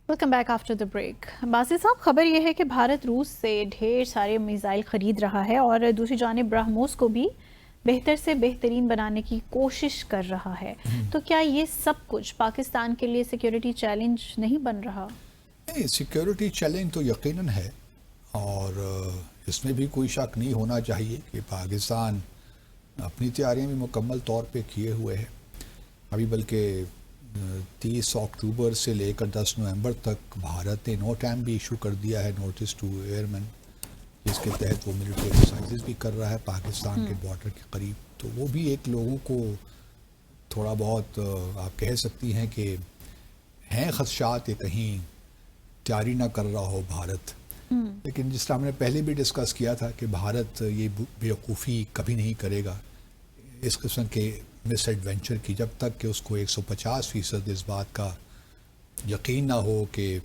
Welcome back after the break. باسی صاحب، خبر یہ ہے کہ بھارت روس سے ڈھیر سارے میزائل خرید رہا ہے اور دوسری جانب برہموس کو بھی بہتر سے بہترین بنانے کی کوشش کر رہا ہے. تو کیا یہ سب کچھ پاکستان کے لیے سیکیورٹی چیلنج نہیں بن رہا؟ نہیں، سیکیورٹی چیلنج تو یقیناً ہے، اور اس میں بھی کوئی شک نہیں ہونا چاہیے کہ پاکستان اپنی تیاریاں بھی مکمل طور پہ کیے ہوئے ہے. ابھی بلکہ 30 اکتوبر سے لے کر 10 نومبر تک بھارت نے نوٹ ایم بھی ایشو کر دیا ہے، نوٹس ٹو ایئرمین، جس کے تحت وہ ملٹری ایکسرسائزز بھی کر رہا ہے پاکستان کے بارڈر کے قریب. تو وہ بھی ایک لوگوں کو تھوڑا بہت آپ کہہ سکتی ہیں کہ ہیں خدشات کہ کہیں تیاری نہ کر رہا ہو بھارت. لیکن جس طرح ہم نے پہلے بھی ڈسکس کیا تھا کہ بھارت یہ بیوقوفی کبھی نہیں کرے گا اس قسم کے مس ایڈونچر کی، جب تک کہ اس کو 150% اس بات کا یقین نہ ہو کہ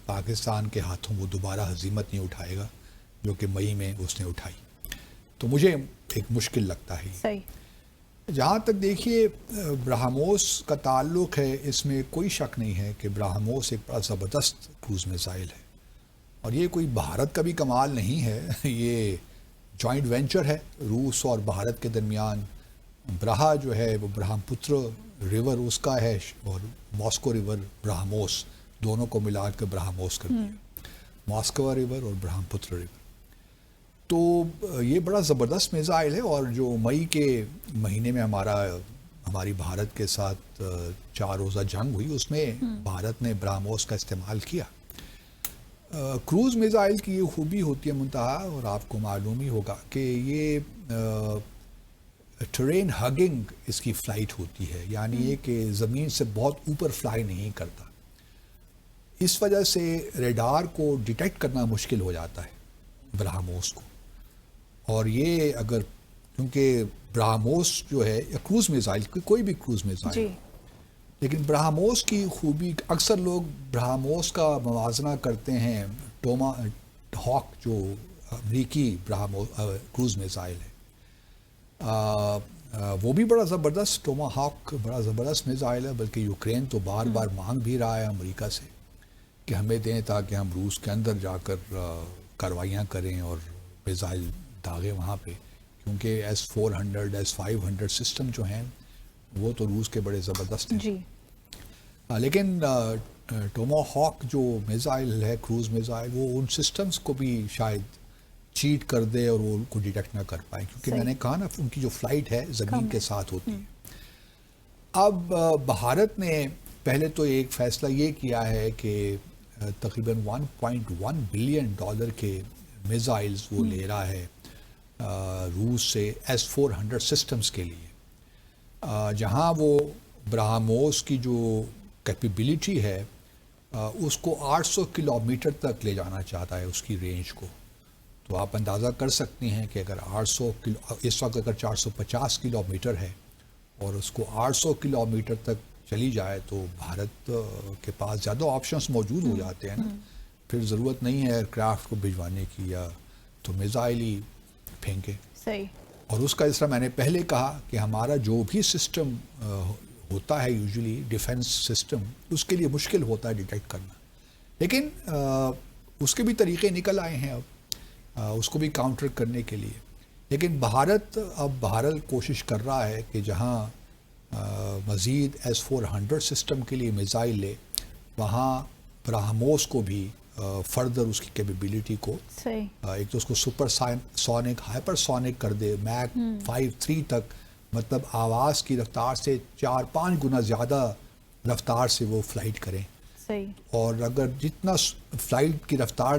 پاکستان کے ہاتھوں وہ دوبارہ ہزیمت نہیں اٹھائے گا جو کہ مئی میں اس نے اٹھائی. تو مجھے ایک مشکل لگتا ہے. صحیح. جہاں تک دیکھیے برہموس کا تعلق ہے، اس میں کوئی شک نہیں ہے کہ برہموس ایک بڑا زبردست کروز میزائل ہے، اور یہ کوئی بھارت کا بھی کمال نہیں ہے، یہ جوائنٹ وینچر ہے روس اور بھارت کے درمیان. برہا جو ہے وہ برہم پتر ریور اس کا ہے، اور ماسکو ریور برہموس، دونوں کو ملا کر برہموس کر دیا، ماسکو ریور اور برہم پتر ریور. تو یہ بڑا زبردست میزائل ہے، اور جو مئی کے مہینے میں ہماری بھارت کے ساتھ 4 روزہ جنگ ہوئی، اس میں بھارت نے برہموس کا استعمال کیا. کروز میزائل کی یہ خوبی ہوتی ہے منتہا، اور آپ کو معلوم ہی ہوگا کہ یہ ٹرین ہگنگ اس کی فلائٹ ہوتی ہے، یعنی یہ کہ زمین سے بہت اوپر فلائی نہیں کرتا. اس وجہ سے ریڈار کو ڈیٹیکٹ کرنا مشکل ہو جاتا ہے برہموس کو. اور یہ اگر کیونکہ برہموس جو ہے یا کروز میزائل، کوئی بھی کروز میزائل جی. لیکن برہموس کی خوبی، اکثر لوگ برہموس کا موازنہ کرتے ہیں ٹوما ہاک جو امریکی کروز میزائل ہے. وہ بھی بڑا زبردست، ٹوما ہاک بڑا زبردست میزائل ہے، بلکہ یوکرین تو بار بار مانگ بھی رہا ہے امریکہ سے کہ ہمیں دیں تاکہ ہم روس کے اندر جا کر کارروائیاں کریں اور میزائل داغے وہاں پہ، کیونکہ S-400 S-500 سسٹم جو ہیں وہ تو روس کے بڑے زبردست ہیں. جی. لیکن ٹوما ہاک جو میزائل ہے کروز میزائل، وہ ان سسٹمز کو بھی شاید چیٹ کر دے اور وہ ان کو ڈیٹیکٹ نہ کر پائے، کیونکہ میں نے کہا نا ان کی جو فلائٹ ہے زمین کے ساتھ ہوتی ہے. اب بھارت نے پہلے تو ایک فیصلہ یہ کیا ہے کہ تقریباً $1.1 بلین کے میزائلز وہ لے رہا ہے روس سے S-400 سسٹمز کے لیے، جہاں وہ برہموس کی جو کیپیبلٹی ہے اس کو 800 کلومیٹر تک لے جانا چاہتا ہے، اس کی رینج کو. تو آپ اندازہ کر سکتے ہیں کہ اگر 800 اس وقت اگر 450 کلومیٹر ہے اور اس کو 800 کلومیٹر تک چلی جائے تو بھارت کے پاس زیادہ آپشنز موجود ہو جاتے ہیں نا. پھر ضرورت نہیں ہے ایئر کرافٹ کو بھجوانے کی، یا تو میزائل ہی پھینکے. صحیح. اور اس کا اس طرح میں نے پہلے کہا کہ ہمارا جو بھی سسٹم ہوتا ہے یوزلی ڈیفنس سسٹم، اس کے لیے مشکل ہوتا ہے ڈیٹیکٹ کرنا، لیکن اس کے بھی طریقے نکل آئے ہیں اب اس کو بھی کاؤنٹر کرنے کے لیے. لیکن بھارت اب بہرحال کوشش کر رہا ہے کہ جہاں مزید S-400 سسٹم کے لیے میزائل لے، وہاں برہموس کو بھی فردر اس کی کیپیبلٹی کو ایک تو اس کو سپر سونک ہائپر سونک کر دے، میک 5-3 تک، مطلب آواز کی رفتار سے 4-5 گنا زیادہ رفتار سے وہ فلائٹ کریں. اور اگر جتنا فلائٹ کی رفتار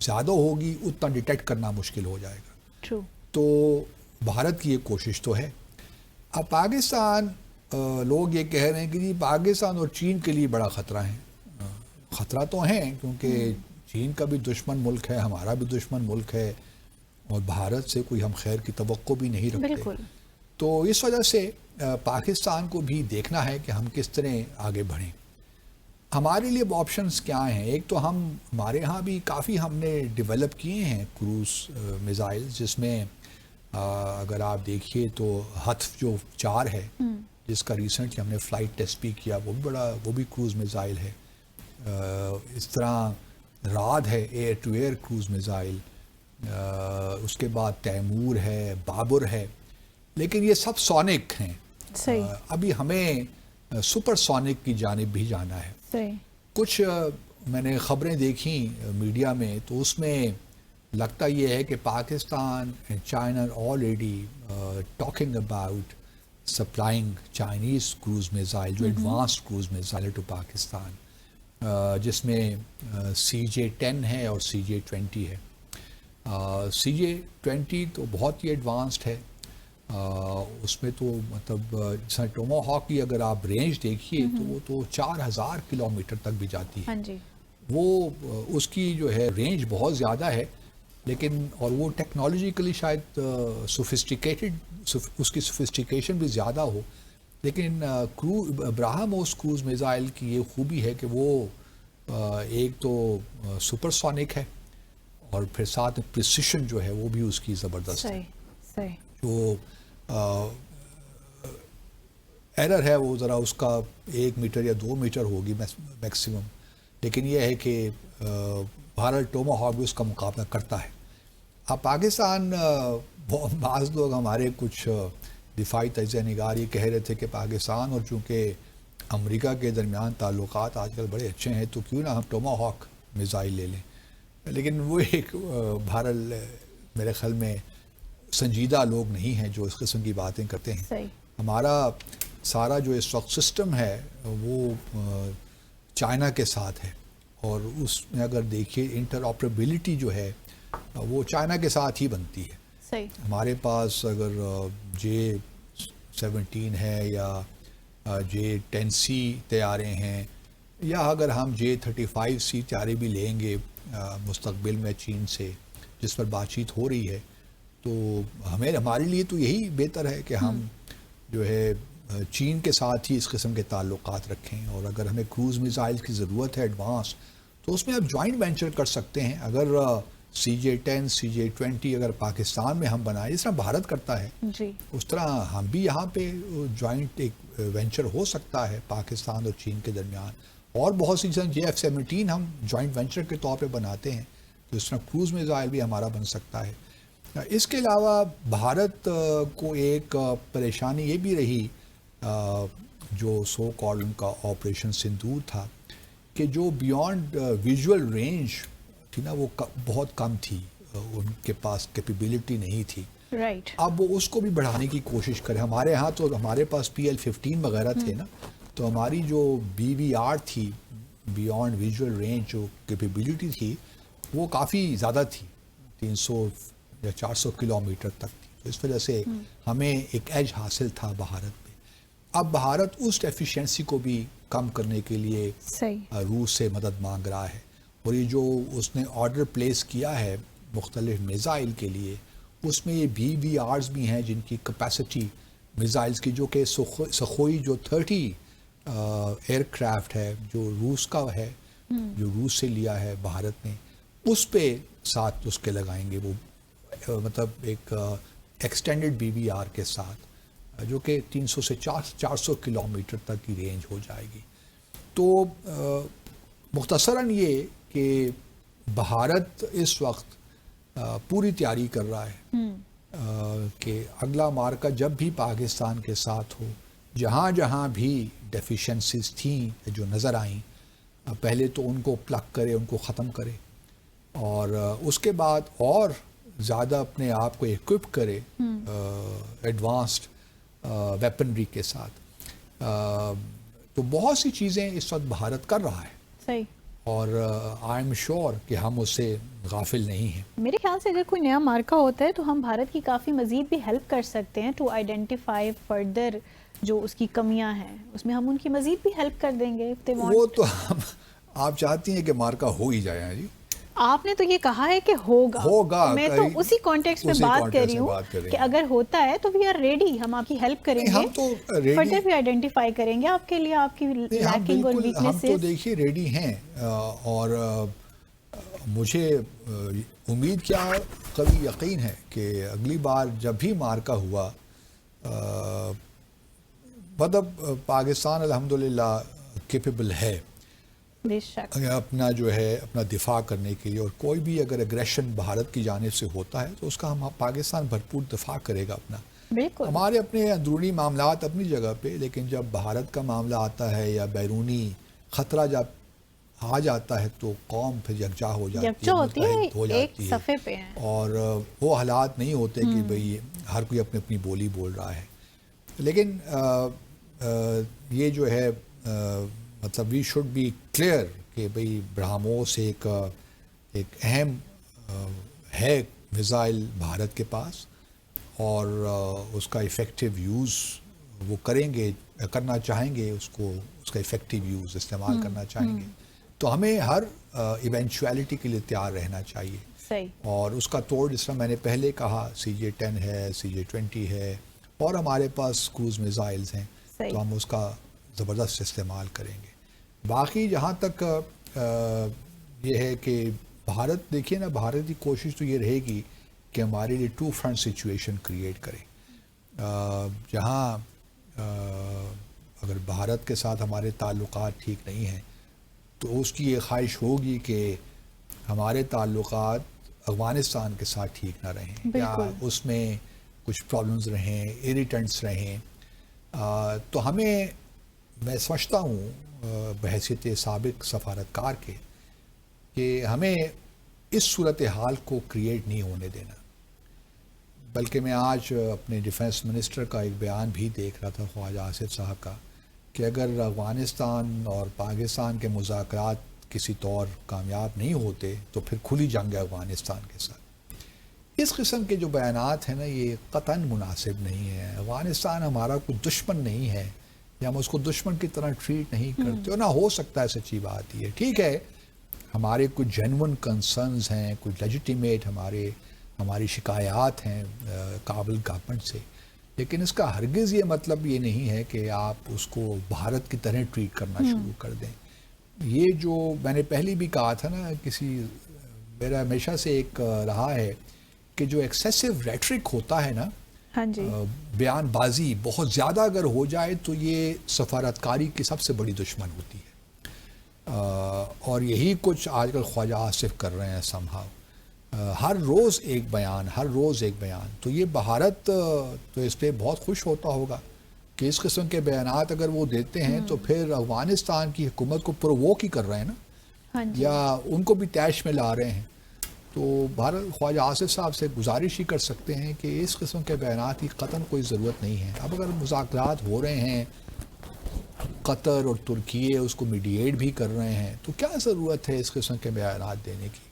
زیادہ ہوگی اتنا ڈیٹیکٹ کرنا مشکل ہو جائے گا. تو بھارت کی یہ کوشش تو ہے. اب پاکستان، لوگ یہ کہہ رہے ہیں کہ جی پاکستان اور چین کے لیے بڑا خطرہ ہے. خطرہ تو ہیں کیونکہ چین کا بھی دشمن ملک ہے، ہمارا بھی دشمن ملک ہے، اور بھارت سے کوئی ہم خیر کی توقع بھی نہیں رکھتے. تو اس وجہ سے پاکستان کو بھی دیکھنا ہے کہ ہم کس طرح آگے بڑھیں. ہمارے لیے آپشنز کیا ہیں؟ ایک تو ہمارے ہاں بھی کافی ہم نے ڈیولپ کیے ہیں کروز میزائل، جس میں اگر آپ دیکھیے تو ہتف جو 4 ہے، جس کا ریسنٹلی ہم نے فلائٹ ٹیسٹ بھی کیا، وہ بھی کروز میزائل ہے. اس طرح راد ہے air to air cruise missile, اس کے بعد تیمور ہے، بابر ہے، لیکن یہ سب سونک ہیں. صحیح. ابھی ہمیں سپر سونک کی جانب بھی جانا ہے. صحیح. کچھ میں نے خبریں دیکھیں میڈیا میں تو اس میں لگتا یہ ہے کہ Pakistan and China already talking about supplying Chinese cruise missile, جو advanced cruise missile to Pakistan, جس میں CJ-10 ہے اور CJ-20 ہے. CJ-20 تو بہت ہی ایڈوانسڈ ہے. اس میں تو مطلب جیسا ٹوما ہاک کی اگر آپ رینج دیکھیے تو وہ تو 4000 کلومیٹر تک بھی جاتی ہے. ہاں جی. وہ اس کی جو ہے رینج بہت زیادہ ہے، لیکن اور وہ ٹیکنالوجیکلی شاید سوفسٹیکیٹڈ، اس کی سوفسٹیکیشن بھی زیادہ ہو، لیکن براہموس کروز میزائل کی یہ خوبی ہے کہ وہ ایک تو سپر سونک ہے اور پھر ساتھ پریسیشن جو ہے وہ بھی اس کی زبردست ہے. صحیح. جو ایرر ہے وہ ذرا اس کا 1 میٹر یا 2 میٹر ہوگی میکسیمم، لیکن یہ ہے کہ بھارت ٹوما ہاک بھی اس کا مقابلہ کرتا ہے. اب پاکستان، بعض لوگ ہمارے کچھ دفاعی تجزیہ نگار یہ کہہ رہے تھے کہ پاکستان اور چونکہ امریکہ کے درمیان تعلقات آج کل بڑے اچھے ہیں تو کیوں نہ ہم ٹوما ہاک میزائل لے لیں. لیکن وہ ایک بہرحال میرے خیال میں سنجیدہ لوگ نہیں ہیں جو اس قسم کی باتیں کرتے ہیں. صحیح. ہمارا سارا جو اس وقت سسٹم ہے وہ چائنا کے ساتھ ہے، اور اس میں اگر دیکھیے انٹر آپریبلٹی جو ہے وہ چائنا کے ساتھ ہی بنتی ہے. صحیح. ہمارے پاس اگر J-17 ہے یا J-10C طیارے ہیں، یا اگر ہم J-35C طیارے بھی لیں گے مستقبل میں چین سے، جس پر بات چیت ہو رہی ہے، تو ہمارے لیے تو یہی بہتر ہے کہ ہم جو ہے چین کے ساتھ ہی اس قسم کے تعلقات رکھیں. اور اگر ہمیں کروز میزائل کی ضرورت ہے ایڈوانس، تو اس میں آپ جوائنٹ وینچر کر سکتے ہیں. اگر CJ-10 CJ-20 اگر پاکستان میں ہم بنائیں جس طرح بھارت کرتا ہے، جی، اس طرح ہم بھی یہاں پہ جوائنٹ ایک وینچر ہو سکتا ہے پاکستان اور چین کے درمیان. اور بہت سی چیزیں JF-17 ہم جوائنٹ وینچر کے طور پہ بناتے ہیں، تو اس طرح کروز میزائل بھی ہمارا بن سکتا ہے. اس کے علاوہ بھارت کو ایک پریشانی یہ بھی رہی جو سو کال ان کا آپریشن سندور تھا، کہ جو بیونڈ ویژول رینج تھی نا وہ بہت کم تھی، ان کے پاس کیپیبلٹی نہیں تھی. رائٹ. اب وہ اس کو بھی بڑھانے کی کوشش کریں. ہمارے ہاں تو ہمارے پاس PL-15 وغیرہ تھے نا، تو ہماری جو BVR تھی، بیونڈ ویژول رینج جو کیپیبلٹی تھی وہ کافی زیادہ تھی، 300 یا 400 کلومیٹر تک تھی. تو اس وجہ سے ہمیں ایک ایج حاصل تھا بھارت میں. اب بھارت اس ایفیشینسی کو بھی کم کرنے کے لیے روس سے مدد مانگ رہا ہے، اور یہ جو اس نے آرڈر پلیس کیا ہے مختلف میزائل کے لیے، اس میں یہ BVRs بھی ہیں جن کی کیپیسٹی میزائلز کی، جو کہ سخوئی جو 30 ایئر کرافٹ ہے جو روس کا ہے، جو روس سے لیا ہے بھارت نے، اس پہ ساتھ اس کے لگائیں گے، وہ مطلب ایک ایکسٹینڈڈ BVR کے ساتھ، جو کہ 300 سے 400 کلومیٹر تک کی رینج ہو جائے گی. تو مختصراً یہ کہ بھارت اس وقت پوری تیاری کر رہا ہے کہ اگلا معرکہ جب بھی پاکستان کے ساتھ ہو، جہاں جہاں بھی ڈیفیشنسیز تھیں جو نظر آئیں، پہلے تو ان کو پلگ کرے، ان کو ختم کرے، اور اس کے بعد اور زیادہ اپنے آپ کو ایکوپ کرے ایڈوانسڈ ویپنری کے ساتھ. تو بہت سی چیزیں اس وقت بھارت کر رہا ہے. صحیح. اور آئی ایم شیور کہ ہم اس سے غافل نہیں ہیں. میرے خیال سے اگر کوئی نیا مارکہ ہوتا ہے تو ہم بھارت کی کافی مزید بھی ہیلپ کر سکتے ہیں ٹو آئیڈینٹیفائی فردر جو اس کی کمیاں ہیں، اس میں ہم ان کی مزید بھی ہیلپ کر دیں گے. وہ تو آپ چاہتی ہیں کہ مارکہ ہو ہی جائے. جی آپ نے تو یہ کہا ہے کہ ہوگا، میں تو اسی کانٹیکسٹ میں بات کر رہی ہوں کہ اگر ہوتا ہے تو وی آر ریڈی، ہم آپ کی ہیلپ کریں گے، ہم تو فردر بھی آئیڈینٹیفائی کریں گے آپ کے لیے آپ کی لیکنگ اور ویکنیسز. ہم تو دیکھیے ریڈی ہیں، اور مجھے امید کیا قوی یقین ہے کہ اگلی بار جب بھی مارکہ ہوا، مطلب پاکستان الحمدللہ کیپیبل ہے. بے شک اپنا جو ہے اپنا دفاع کرنے کے لیے. اور کوئی بھی اگر اگریشن بھارت کی جانب سے ہوتا ہے تو اس کا ہم پاکستان بھرپور دفاع کرے گا اپنا. بالکل. ہمارے اپنے اندرونی معاملات اپنی جگہ پہ، لیکن جب بھارت کا معاملہ آتا ہے یا بیرونی خطرہ جب آ جاتا ہے تو قوم پھر یکجا ہو جاتی ہے، متحد ہو ایک جاتی صفحے ہے. پہ ہیں. اور وہ حالات نہیں ہوتے کہ بھئی ہر کوئی اپنی اپنی بولی بول رہا ہے. لیکن یہ جو ہے مطلب وی شوڈ بی کلیئر کہ بھئی برہموس ایک اہم ہے میزائل بھارت کے پاس، اور اس کا ایفیکٹیو یوز وہ کریں گے، کرنا چاہیں گے، اس کا ایفیکٹیو یوز استعمال کرنا چاہیں گے. تو ہمیں ہر ایونچویلٹی کے لیے تیار رہنا چاہیے. صحیح. اور اس کا توڑ جس طرح میں نے پہلے کہا CJ-10 ہے، CJ-20 ہے، اور ہمارے پاس کروز میزائلز ہیں. صحیح. تو ہم اس کا زبردست استعمال کریں گے. باقی جہاں تک یہ ہے کہ بھارت، دیکھیے نا، بھارت کی کوشش تو یہ رہے گی کہ ہمارے لیے 2 فرنٹ سچویشن کریٹ کرے. جہاں اگر بھارت کے ساتھ ہمارے تعلقات ٹھیک نہیں ہیں تو اس کی یہ خواہش ہوگی کہ ہمارے تعلقات افغانستان کے ساتھ ٹھیک نہ رہیں، یا اس میں کچھ پرابلمز رہیں، اریٹنٹس رہیں. تو ہمیں، میں سمجھتا ہوں بحیثیت سابق سفارتکار کے، کہ ہمیں اس صورتحال کو کریٹ نہیں ہونے دینا. بلکہ میں آج اپنے ڈیفنس منسٹر کا ایک بیان بھی دیکھ رہا تھا، خواجہ آصف صاحب کا، کہ اگر افغانستان اور پاکستان کے مذاکرات کسی طور کامیاب نہیں ہوتے تو پھر کھلی جنگ ہے افغانستان کے ساتھ. اس قسم کے جو بیانات ہیں نا، یہ قطعاً مناسب نہیں ہے. افغانستان ہمارا کوئی دشمن نہیں ہے، یا ہم اس کو دشمن کی طرح ٹریٹ نہیں کرتے. اور نہ ہو سکتا ہے، سچی بات یہ. ٹھیک ہے، ہمارے کچھ جینون کنسرنز ہیں، کچھ لیجیٹیمیٹ ہماری شکایات ہیں کابل گورنمنٹ سے، لیکن اس کا ہرگز یہ مطلب یہ نہیں ہے کہ آپ اس کو بھارت کی طرح ٹریٹ کرنا شروع کر دیں. یہ جو میں نے پہلے بھی کہا تھا نا، میرا ہمیشہ سے ایک رہا ہے کہ جو ایکسیسو ریٹرک ہوتا ہے نا، ہاں جی، بیان بازی بہت زیادہ اگر ہو جائے تو یہ سفارتکاری کی سب سے بڑی دشمن ہوتی ہے. اور یہی کچھ آج کل خواجہ آصف کر رہے ہیں somehow. ہر روز ایک بیان، ہر روز ایک بیان. تو یہ بھارت تو اس پہ بہت خوش ہوتا ہوگا کہ اس قسم کے بیانات اگر وہ دیتے ہیں تو پھر افغانستان کی حکومت کو پرووک ہی کر رہے ہیں نا، یا ان کو بھی طیش میں لا رہے ہیں. تو بھارت خواجہ آصف صاحب سے گزارش ہی کر سکتے ہیں کہ اس قسم کے بیانات کی قطعاً کوئی ضرورت نہیں ہے. اب اگر مذاکرات ہو رہے ہیں، قطر اور ترکیے اس کو میڈییٹ بھی کر رہے ہیں، تو کیا ضرورت ہے اس قسم کے بیانات دینے کی؟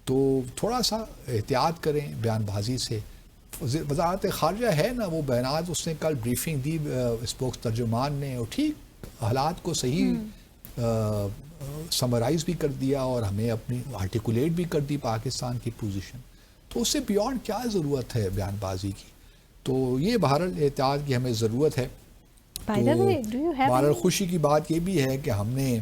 تو تھوڑا سا احتیاط کریں بیان بازی سے. وزارت خارجہ ہے نا، وہ بیانات اس نے کل بریفنگ دی اسپوکس ترجمان نے، اور ٹھیک حالات کو صحیح سمرائز بھی کر دیا اور ہمیں اپنی آرٹیکولیٹ بھی کر دی پاکستان کی پوزیشن. تو اس سے بیونڈ کیا ضرورت ہے بیان بازی کی؟ تو یہ بہرحال احتیاط کی ہمیں ضرورت ہے. بہرحال خوشی کی بات یہ بھی ہے کہ ہم نے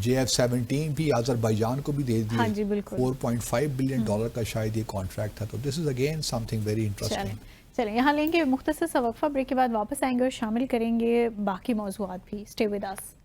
JF-17 بھی آذربائیجان کو بھی دے دی. 4.5 بلین ڈالر کا شاید یہ کانٹریکٹ تھا. تو this is again something very interesting. چلیں یہاں لیں گے مختصر سا وقفہ، بریک کے بعد واپس آئیں گے اور شامل کریں گے باقی موضوعات بھی. Stay with us.